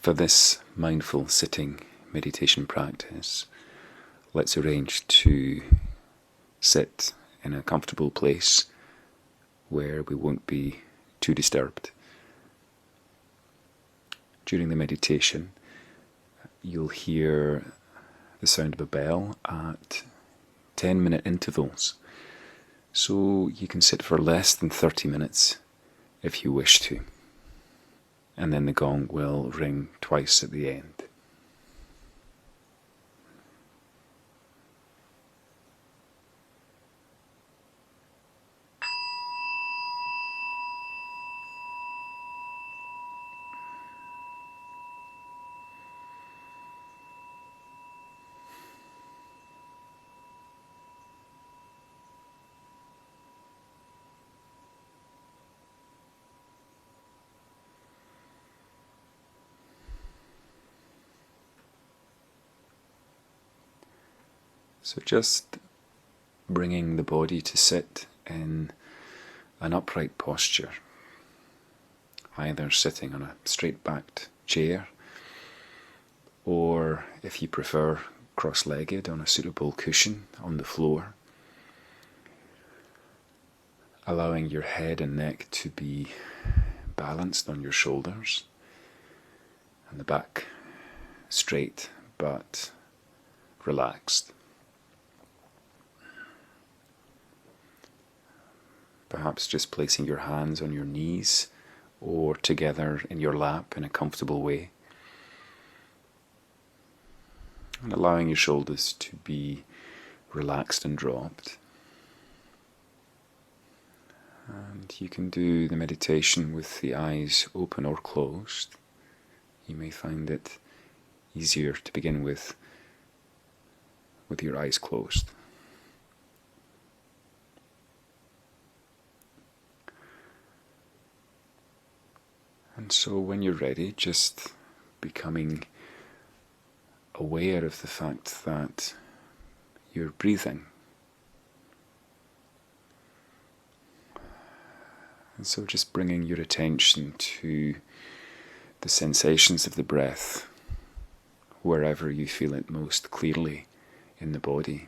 For this mindful sitting meditation practice, let's arrange to sit in a comfortable place where we won't be too disturbed. During the meditation, you'll hear the sound of a bell at 10-minute intervals, so you can sit for less than 30 minutes if you wish to, and then the gong will ring twice at the end. So just bringing the body to sit in an upright posture, either sitting on a straight-backed chair, or if you prefer, cross-legged on a suitable cushion on the floor, allowing your head and neck to be balanced on your shoulders, and the back straight but relaxed. Perhaps just placing your hands on your knees or together in your lap in a comfortable way. And allowing your shoulders to be relaxed and dropped. And you can do the meditation with the eyes open or closed. You may find it easier to begin with your eyes closed. And so when you're ready, just becoming aware of the fact that you're breathing. And so just bringing your attention to the sensations of the breath, wherever you feel it most clearly in the body.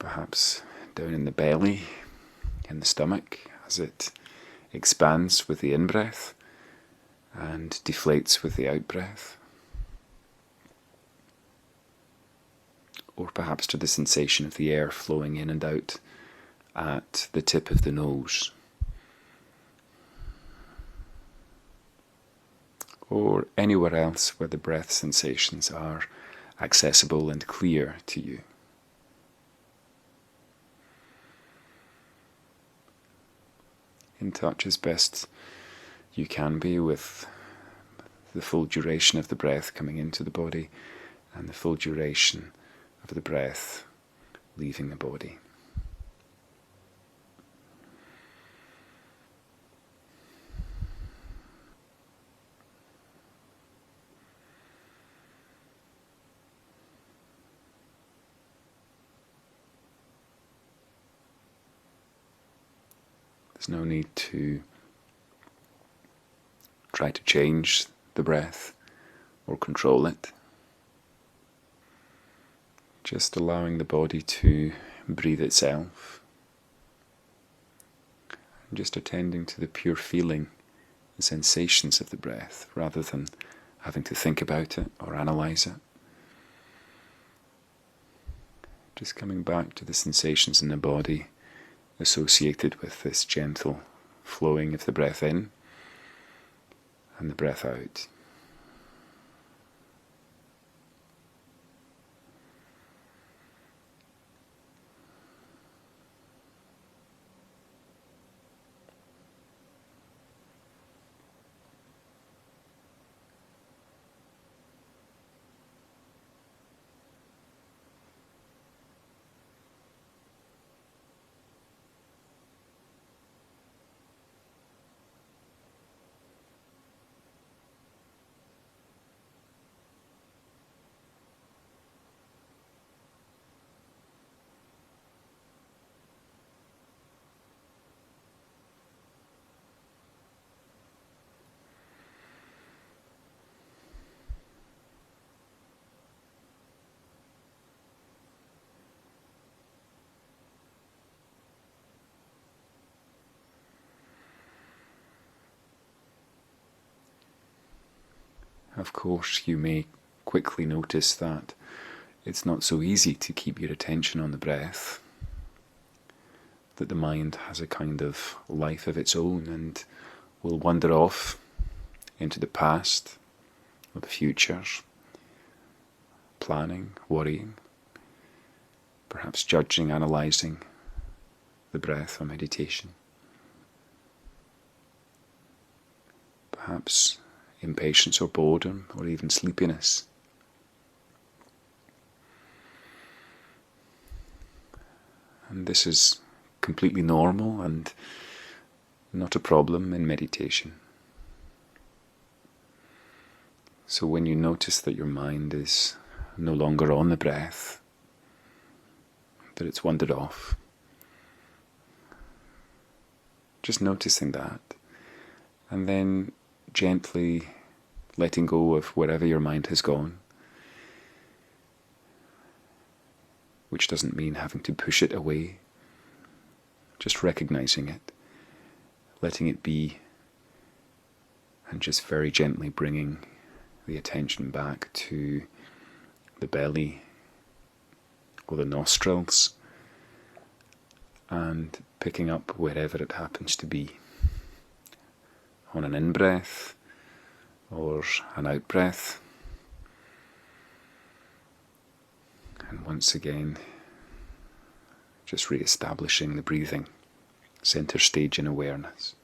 Perhaps down in the belly, in the stomach, as it expands with the in-breath and deflates with the out-breath. Or perhaps to the sensation of the air flowing in and out at the tip of the nose. Or anywhere else where the breath sensations are accessible and clear to you. In touch as best you can be with the full duration of the breath coming into the body and the full duration of the breath leaving the body. There's no need to try to change the breath or control it. Just allowing the body to breathe itself. And just attending to the pure feeling, the sensations of the breath, rather than having to think about it or analyze it. Just coming back to the sensations in the body associated with this gentle flowing of the breath in and the breath out. Of course, you may quickly notice that it's not so easy to keep your attention on the breath, that the mind has a kind of life of its own and will wander off into the past or the future, planning, worrying, perhaps judging, analysing the breath or meditation. Perhaps impatience or boredom or even sleepiness. And this is completely normal and not a problem in meditation. So when you notice that your mind is no longer on the breath, that it's wandered off, just noticing that, and then gently letting go of wherever your mind has gone, which doesn't mean having to push it away, just recognizing it, letting it be, and just very gently bringing the attention back to the belly or the nostrils and picking up wherever it happens to be, on an in-breath or an out-breath. And once again, just re-establishing the breathing, center stage in awareness.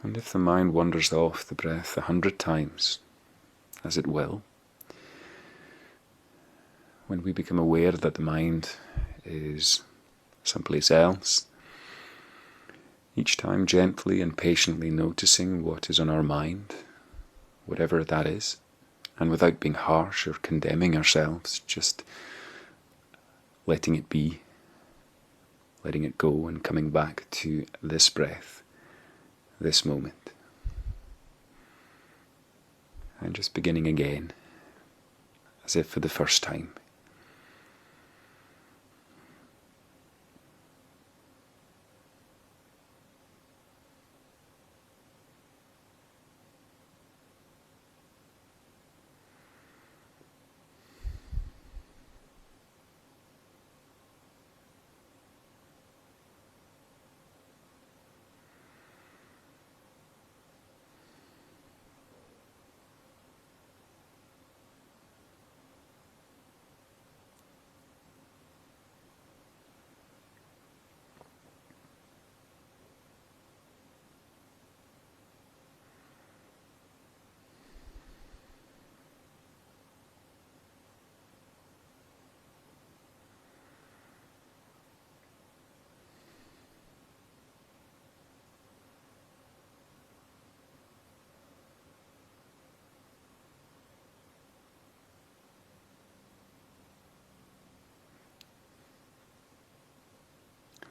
And if the mind wanders off the breath 100 times, as it will, when we become aware that the mind is someplace else, each time gently and patiently noticing what is on our mind, whatever that is, and without being harsh or condemning ourselves, just letting it be, letting it go, and coming back to this breath, this moment. And just beginning again, as if for the first time.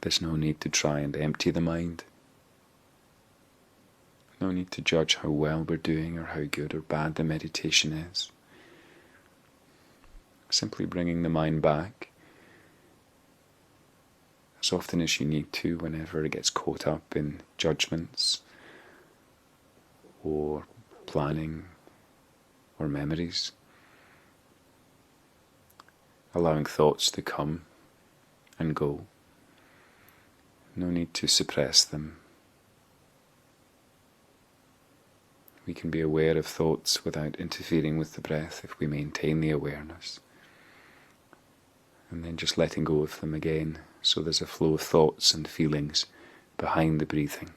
There's no need to try and empty the mind. No need to judge how well we're doing or how good or bad the meditation is. Simply bringing the mind back as often as you need to whenever it gets caught up in judgments or planning or memories. Allowing thoughts to come and go. No need to suppress them. We can be aware of thoughts without interfering with the breath if we maintain the awareness. And then just letting go of them again, so there's a flow of thoughts and feelings behind the breathing.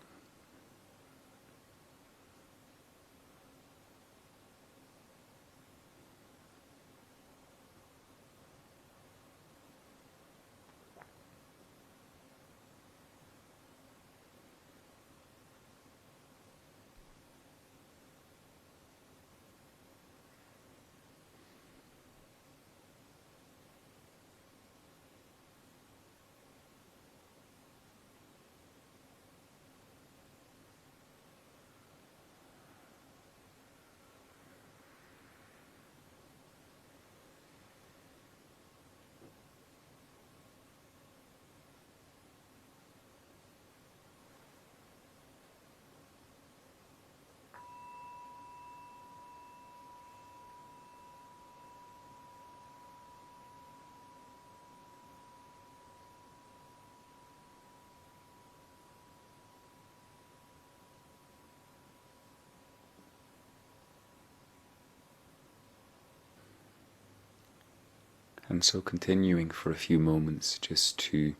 And so continuing for a few moments just to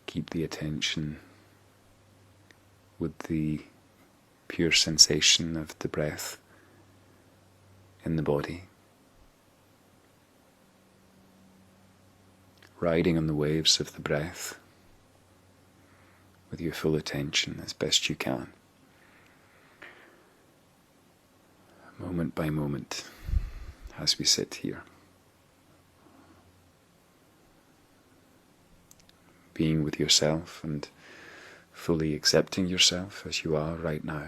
keep the attention with the pure sensation of the breath in the body, riding on the waves of the breath with your full attention as best you can, moment by moment as we sit here, being with yourself and fully accepting yourself as you are right now.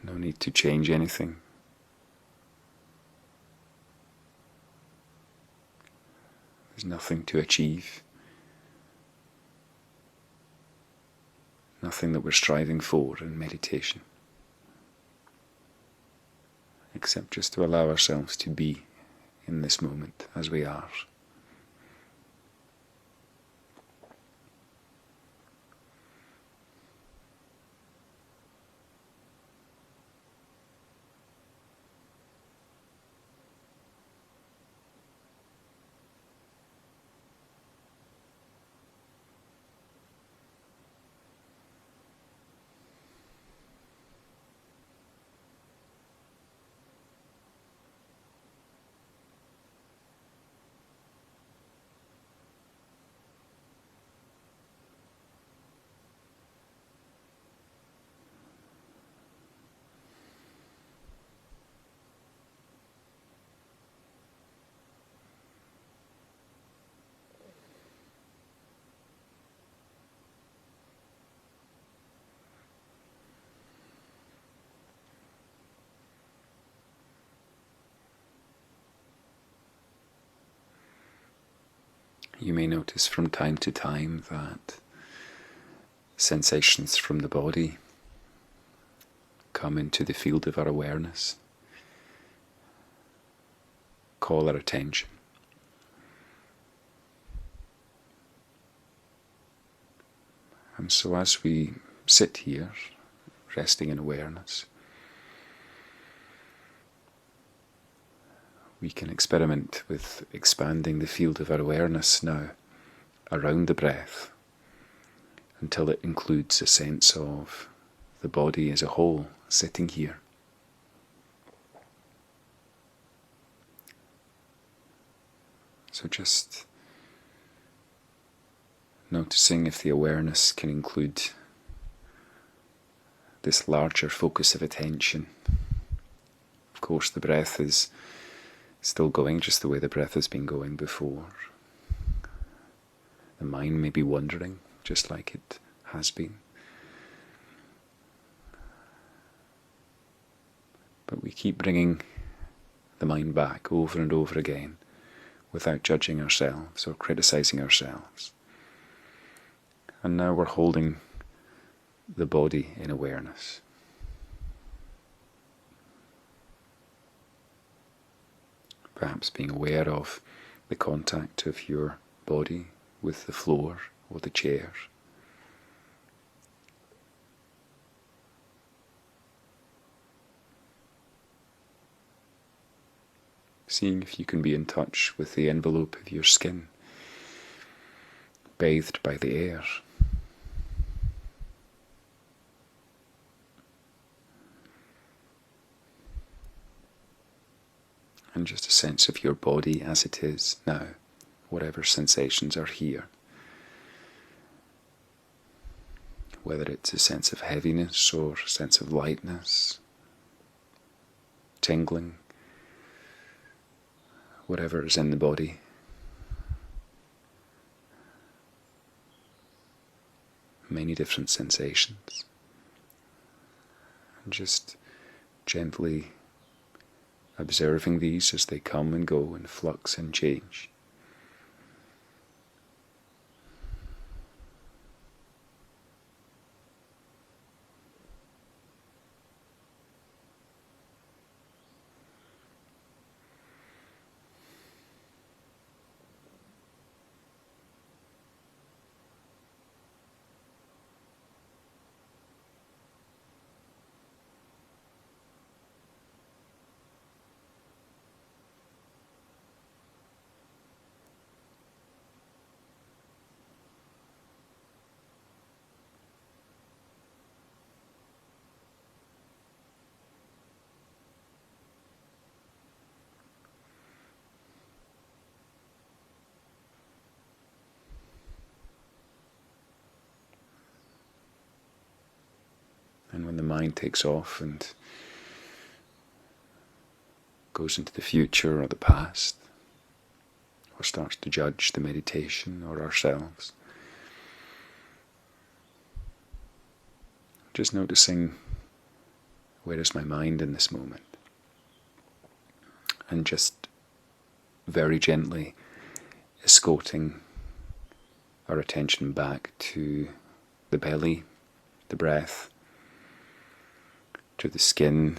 No need to change anything. There's nothing to achieve, nothing that we're striving for in meditation, except just to allow ourselves to be in this moment as we are. You may notice from time to time that sensations from the body come into the field of our awareness, call our attention. And so as we sit here, resting in awareness, we can experiment with expanding the field of our awareness now around the breath until it includes a sense of the body as a whole sitting here. So just noticing if the awareness can include this larger focus of attention. Of course, the breath is still going just the way the breath has been going before. The mind may be wandering just like it has been. But we keep bringing the mind back over and over again without judging ourselves or criticizing ourselves. And now we're holding the body in awareness. Perhaps being aware of the contact of your body with the floor or the chair, seeing if you can be in touch with the envelope of your skin, bathed by the air. And just a sense of your body as it is now, whatever sensations are here. Whether it's a sense of heaviness or a sense of lightness, tingling, whatever is in the body. Many different sensations. And just gently observing these as they come and go in flux and change. And when the mind takes off and goes into the future or the past, or starts to judge the meditation or ourselves, just noticing, where is my mind in this moment? And just very gently escorting our attention back to the belly, the breath, to the skin,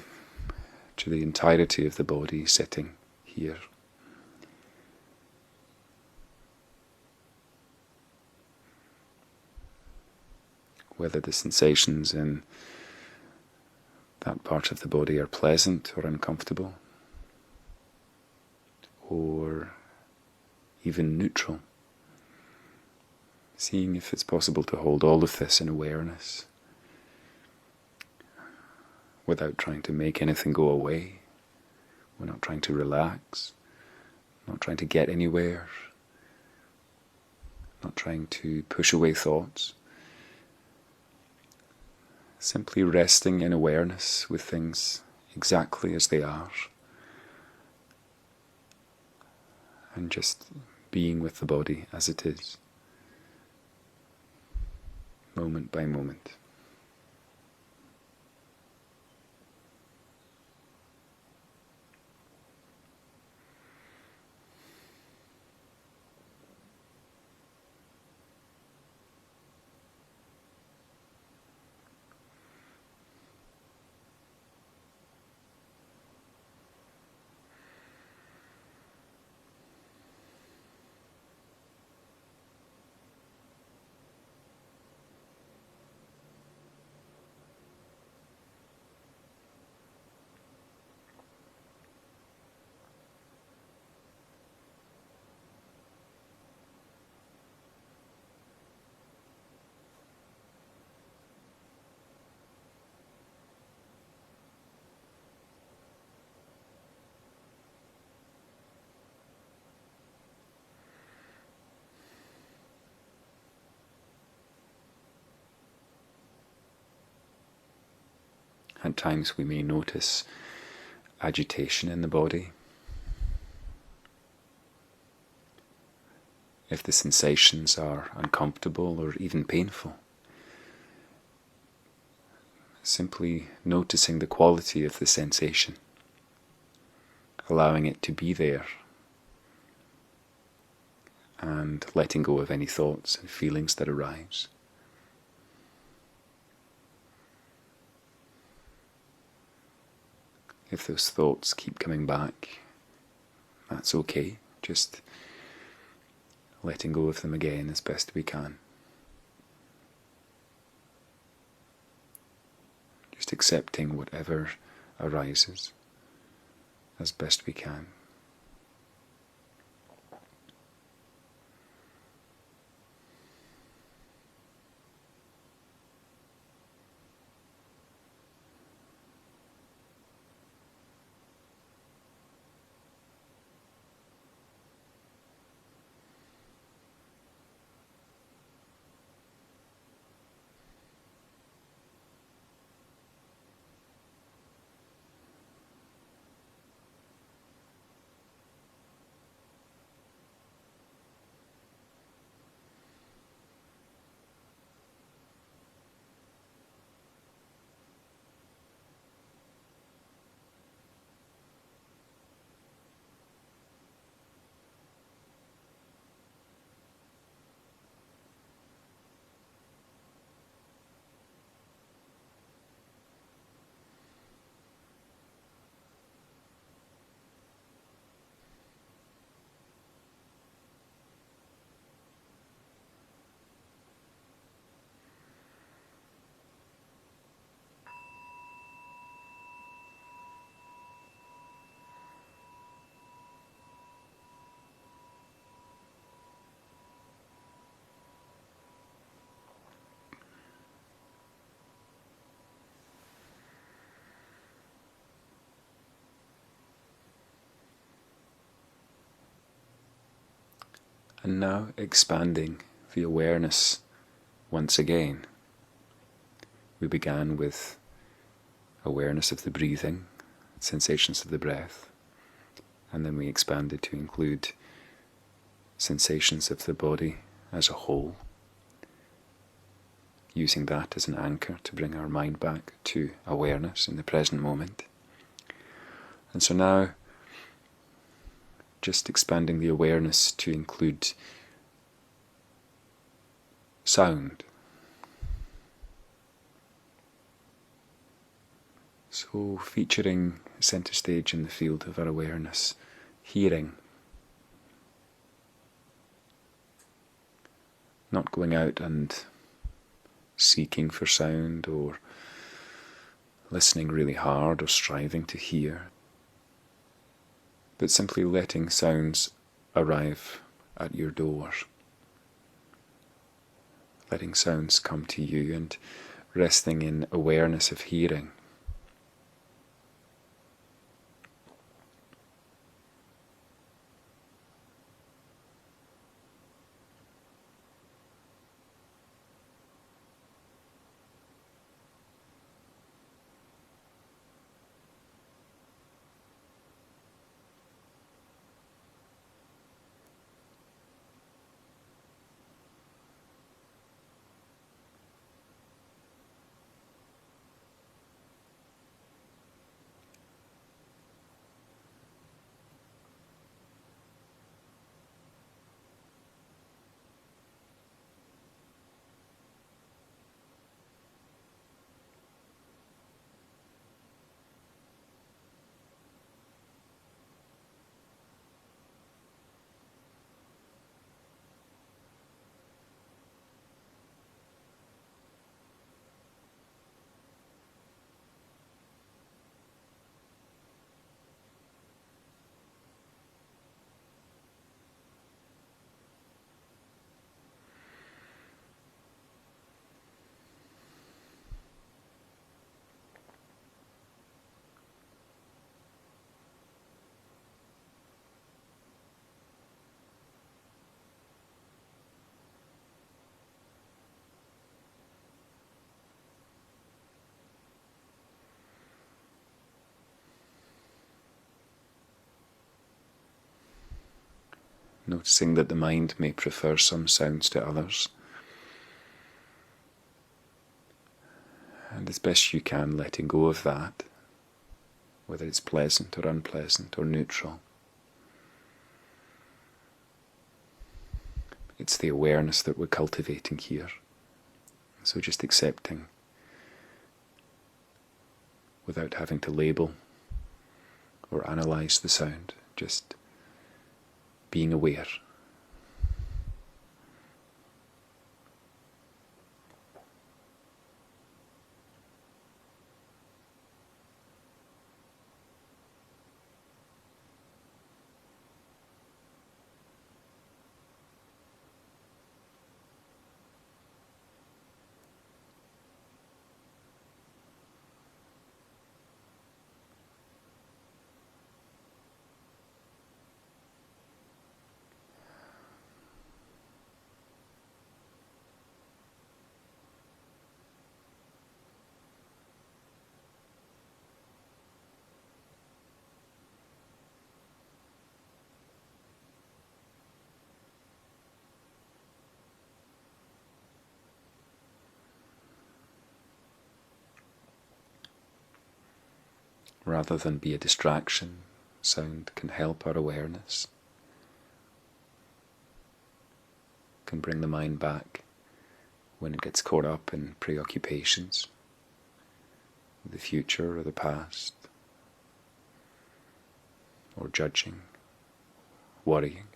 to the entirety of the body sitting here. Whether the sensations in that part of the body are pleasant or uncomfortable, or even neutral. Seeing if it's possible to hold all of this in awareness without trying to make anything go away. We're not trying to relax, not trying to get anywhere, not trying to push away thoughts. Simply resting in awareness with things exactly as they are, and just being with the body as it is, moment by moment. At times we may notice agitation in the body. If the sensations are uncomfortable or even painful, simply noticing the quality of the sensation, allowing it to be there, and letting go of any thoughts and feelings that arise. If those thoughts keep coming back, that's okay. Just letting go of them again as best we can. Just accepting whatever arises as best we can. And now expanding the awareness once again. We began with awareness of the breathing, sensations of the breath, and then we expanded to include sensations of the body as a whole, using that as an anchor to bring our mind back to awareness in the present moment. And so now, just expanding the awareness to include sound. So featuring centre stage in the field of our awareness, hearing. Not going out and seeking for sound or listening really hard or striving to hear, but simply letting sounds arrive at your door. Letting sounds come to you and resting in awareness of hearing. Noticing that the mind may prefer some sounds to others. And as best you can, letting go of that, whether it's pleasant or unpleasant or neutral. It's the awareness that we're cultivating here. So just accepting, without having to label or analyse the sound, just being aware. Rather than be a distraction, sound can help our awareness, can bring the mind back when it gets caught up in preoccupations, the future or the past, or judging, worrying,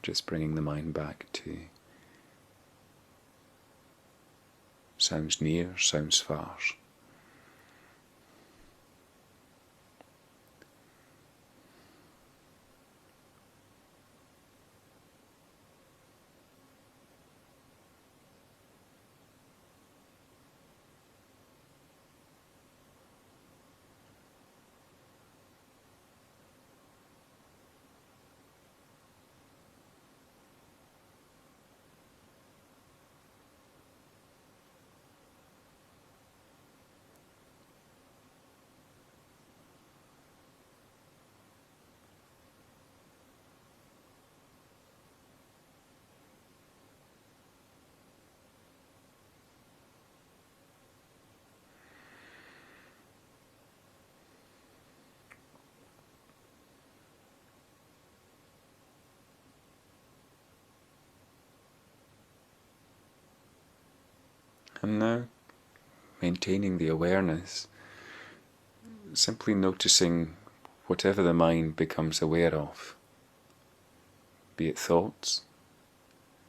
just bringing the mind back to sounds near, sounds far. And now, maintaining the awareness, simply noticing whatever the mind becomes aware of, be it thoughts,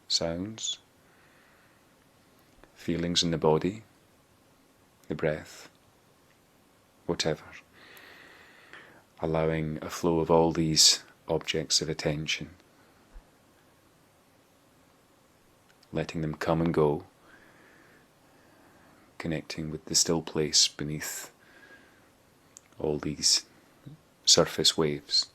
sounds, feelings in the body, the breath, whatever. Allowing a flow of all these objects of attention, letting them come and go, connecting with the still place beneath all these surface waves.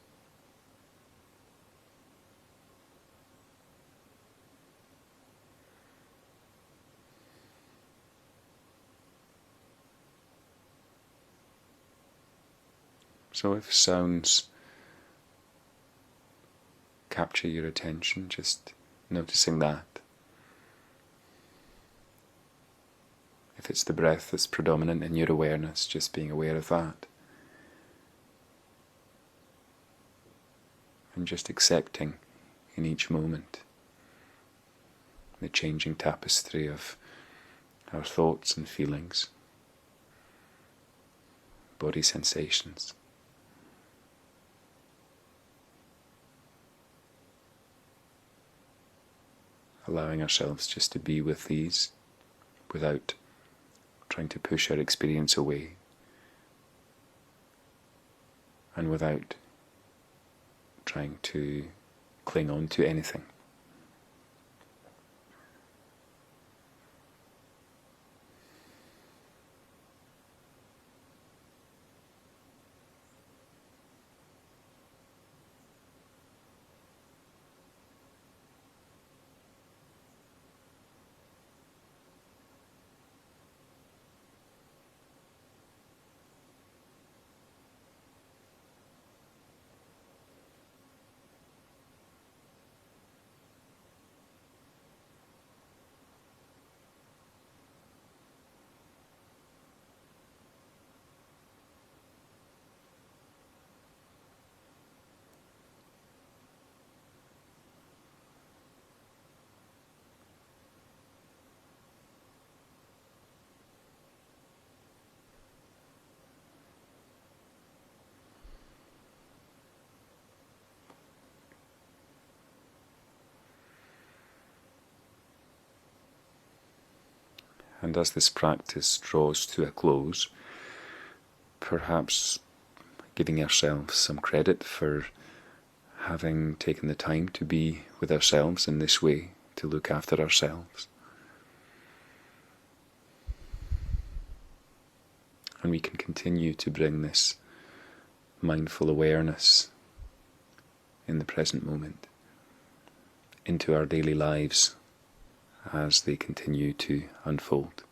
So if sounds capture your attention, just noticing that. If it's the breath that's predominant in your awareness, just being aware of that. And just accepting in each moment the changing tapestry of our thoughts and feelings, body sensations. Allowing ourselves just to be with these without trying to push our experience away, and without trying to cling on to anything. And as this practice draws to a close, perhaps giving ourselves some credit for having taken the time to be with ourselves in this way, to look after ourselves. And we can continue to bring this mindful awareness in the present moment into our daily lives as they continue to unfold.